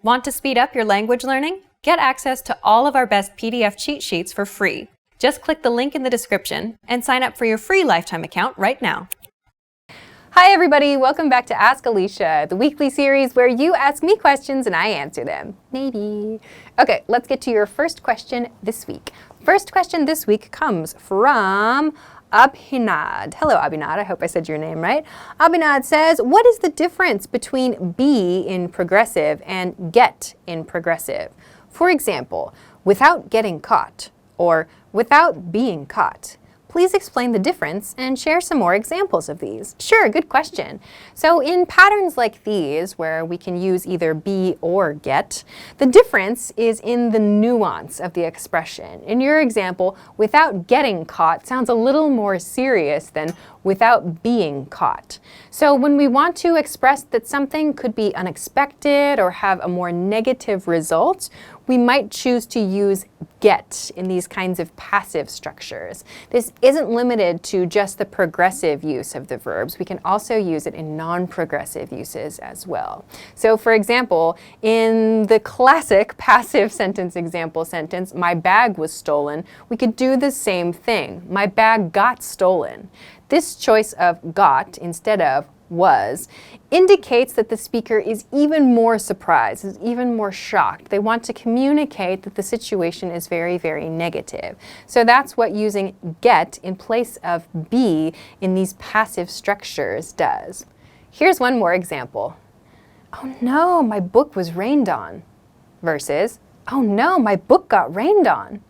Want to speed up your language learning? Get access to all of our best PDF cheat sheets for free. Just click the link in the description and sign up for your free lifetime account right now. Hi everybody, welcome back to Ask Alisha, the weekly series where you ask me questions and I answer them. Maybe. Okay, let's get to your first question this week. First question this week comes from Abhinad. Hello Abhinad, I hope I said your name right. Abhinad says, what is the difference between be in progressive and get in progressive? For example, without getting caught or without being caught. Please explain the difference and share some more examples of these. Sure, good question. So in patterns like these, where we can use either be or get, the difference is in the nuance of the expression. In your example, without getting caught sounds a little more serious than without being caught. So when we want to express that something could be unexpected or have a more negative result, we might choose to use get in these kinds of passive structures. This isn't limited to just the progressive use of the verbs. We can also use it in non-progressive uses as well. So for example, in the classic passive sentence example sentence, my bag was stolen, we could do the same thing. My bag got stolen. This choice of got instead of was indicates that the speaker is even more surprised, is even more shocked. They want to communicate that the situation is very, very negative. So that's what using get in place of be in these passive structures does. Here's one more example. Oh no, my book was rained on. Versus, oh no, my book got rained on.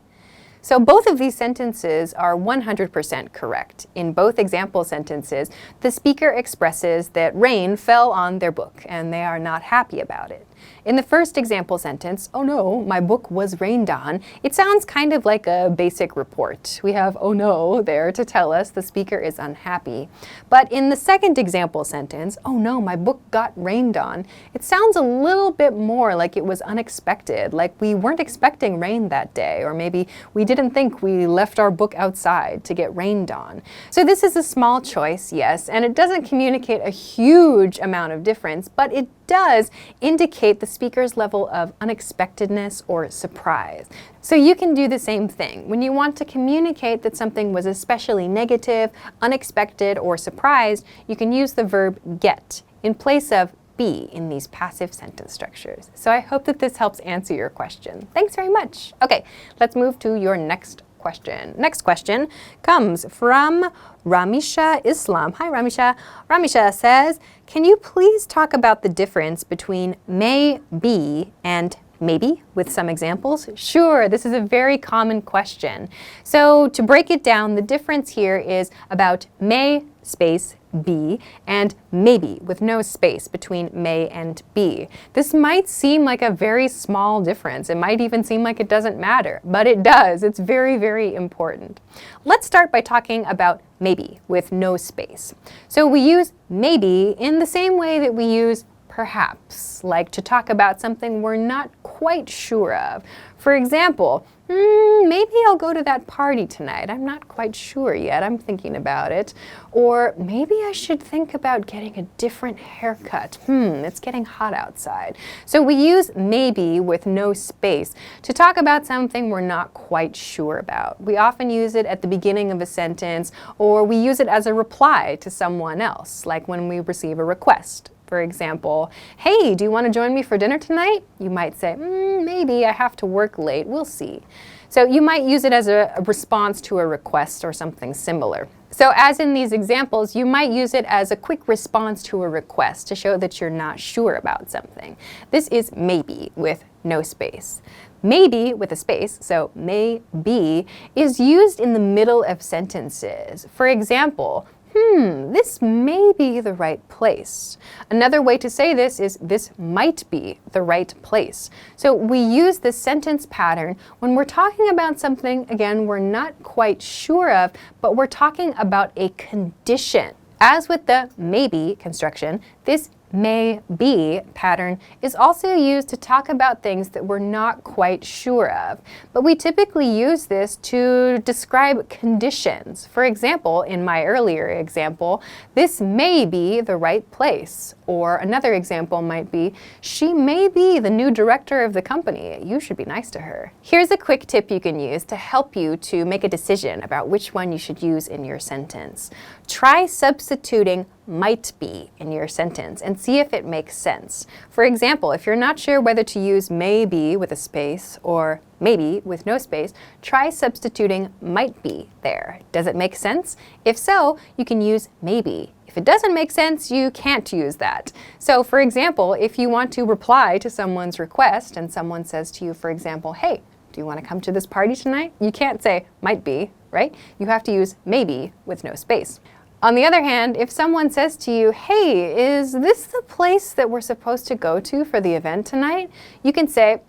So both of these sentences are 100% correct. In both example sentences, the speaker expresses that rain fell on their book and they are not happy about it. In the first example sentence, oh no, my book was rained on, it sounds kind of like a basic report. We have oh no there to tell us the speaker is unhappy. But in the second example sentence, oh no, my book got rained on, it sounds a little bit more like it was unexpected, like we weren't expecting rain that day, or maybe we didn't think we left our book outside to get rained on. So this is a small choice, yes, and it doesn't communicate a huge amount of difference, but it does indicate the speaker's level of unexpectedness or surprise. So you can do the same thing. When you want to communicate that something was especially negative, unexpected, or surprised, you can use the verb get in place of be in these passive sentence structures. So I hope that this helps answer your question. Thanks very much. Okay, let's move to your next question. Next question comes from Ramisha Islam. Hi Ramisha. Ramisha says, can you please talk about the difference between may be and maybe with some examples? Sure, this is a very common question. So to break it down, the difference here is about may space be and maybe with no space between may and be. This might seem like a very small difference. It might even seem like it doesn't matter, but it does. It's very, very important. Let's start by talking about maybe with no space. So we use maybe in the same way that we use perhaps, like to talk about something we're not quite sure of. For example, maybe I'll go to that party tonight. I'm not quite sure yet. I'm thinking about it. Or maybe I should think about getting a different haircut. It's getting hot outside. So we use maybe with no space to talk about something we're not quite sure about. We often use it at the beginning of a sentence, or we use it as a reply to someone else, like when we receive a request. For example, hey, do you want to join me for dinner tonight? You might say, maybe, I have to work late, we'll see. So you might use it as a response to a request or something similar. So as in these examples, you might use it as a quick response to a request to show that you're not sure about something. This is maybe with no space. Maybe with a space, so may be, is used in the middle of sentences. For example, this may be the right place. Another way to say this is this might be the right place. So we use this sentence pattern when we're talking about something, again, we're not quite sure of, but we're talking about a condition. As with the maybe construction, this may be pattern is also used to talk about things that we're not quite sure of. But we typically use this to describe conditions. For example, in my earlier example, this may be the right place. Or another example might be, she may be the new director of the company. You should be nice to her. Here's a quick tip you can use to help you to make a decision about which one you should use in your sentence. Try substituting might be in your sentence and see if it makes sense. For example, if you're not sure whether to use may be with a space or maybe with no space, try substituting might be there. Does it make sense? If so, you can use maybe. If it doesn't make sense, you can't use that. So for example, if you want to reply to someone's request and someone says to you, for example, hey, do you want to come to this party tonight? You can't say might be, right? You have to use maybe with no space. On the other hand, if someone says to you, hey, is this the place that we're supposed to go to for the event tonight? You can say,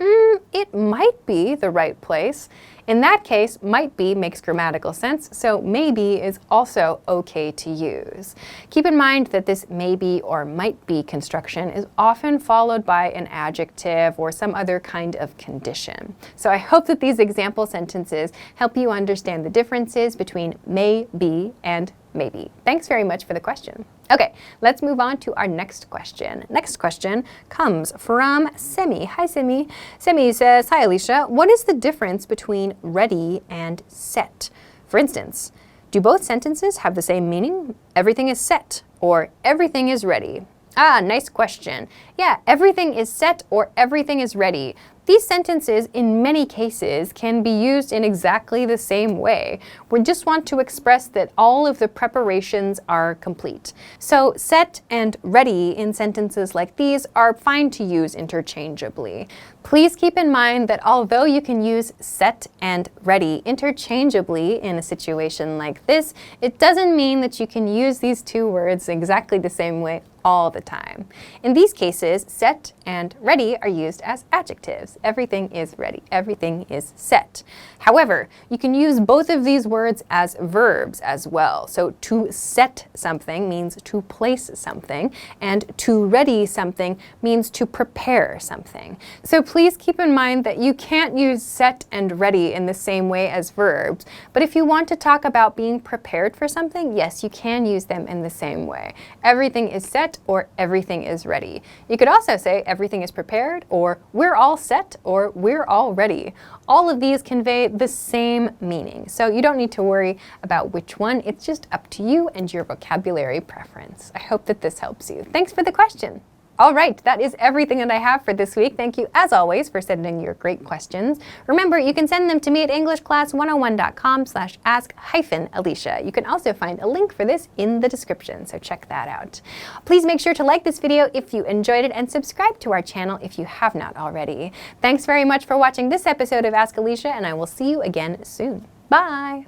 it might be the right place. In that case, might be makes grammatical sense, so maybe is also okay to use. Keep in mind that this maybe or might be construction is often followed by an adjective or some other kind of condition. So I hope that these example sentences help you understand the differences between may be and maybe. Thanks very much for the question. Okay, let's move on to our next question. Next question comes from Semi. Hi, Semi. Semi says, hi, Alisha. What is the difference between ready and set? For instance, do both sentences have the same meaning? Everything is set or everything is ready. Ah, nice question. Yeah, everything is set or everything is ready. These sentences, in many cases, can be used in exactly the same way. We just want to express that all of the preparations are complete. So set and ready in sentences like these are fine to use interchangeably. Please keep in mind that although you can use set and ready interchangeably in a situation like this, it doesn't mean that you can use these two words exactly the same way all the time. In these cases, set and ready are used as adjectives. Everything is ready. Everything is set. However, you can use both of these words as verbs as well. So to set something means to place something, and to ready something means to prepare something. So please keep in mind that you can't use set and ready in the same way as verbs, but if you want to talk about being prepared for something, yes, you can use them in the same way. Everything is set or everything is ready. You could also say everything is prepared, or we're all set, or we're all ready. All of these convey the same meaning, so you don't need to worry about which one. It's just up to you and your vocabulary preference. I hope that this helps you. Thanks for the question. All right, that is everything that I have for this week. Thank you, as always, for sending your great questions. Remember, you can send them to me at englishclass101.com/ask-Alisha. You can also find a link for this in the description, so check that out. Please make sure to like this video if you enjoyed it and subscribe to our channel if you have not already. Thanks very much for watching this episode of Ask Alisha, and I will see you again soon. Bye!